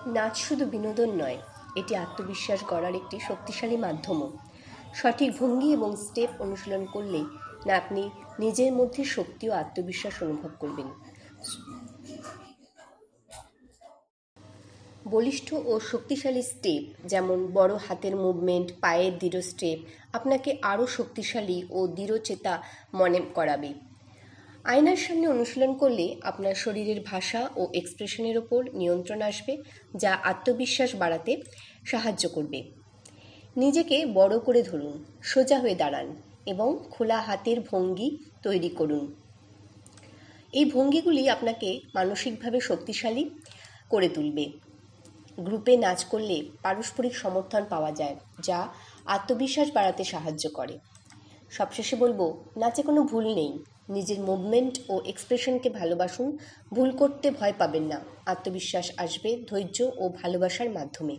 নাচ শুধু বিনোদন নয়, এটি আত্মবিশ্বাস গড়ার একটি শক্তিশালী মাধ্যমও। সঠিক ভঙ্গি এবং স্টেপ অনুশীলন করলেই না আপনি নিজের মধ্যে শক্তি ও আত্মবিশ্বাস অনুভব করবেন। বলিষ্ঠ ও শক্তিশালী স্টেপ যেমন বড় হাতের মুভমেন্ট, পায়ের দৃঢ় স্টেপ আপনাকে আরও শক্তিশালী ও দৃঢ়চেতা মনে করাবে। আয়নার সামনে অনুশীলন করলে আপনার শরীরের ভাষা ও এক্সপ্রেশনের ওপর নিয়ন্ত্রণ আসবে, যা আত্মবিশ্বাস বাড়াতে সাহায্য করবে। নিজেকে বড় করে ধরুন, সোজা হয়ে দাঁড়ান এবং খোলা হাতের ভঙ্গি তৈরি করুন। এই ভঙ্গিগুলি আপনাকে মানসিকভাবে শক্তিশালী করে তুলবে। গ্রুপে নাচ করলে পারস্পরিক সমর্থন পাওয়া যায়, যা আত্মবিশ্বাস বাড়াতে সাহায্য করে। সবশেষে বলবো, নাচে কোনো ভুল নেই। নিজের মুভমেন্ট ও এক্সপ্রেশনকে ভালোবাসুন, ভুল করতে ভয় পাবেন না। আত্মবিশ্বাস আসবে ধৈর্য ও ভালোবাসার মাধ্যমে।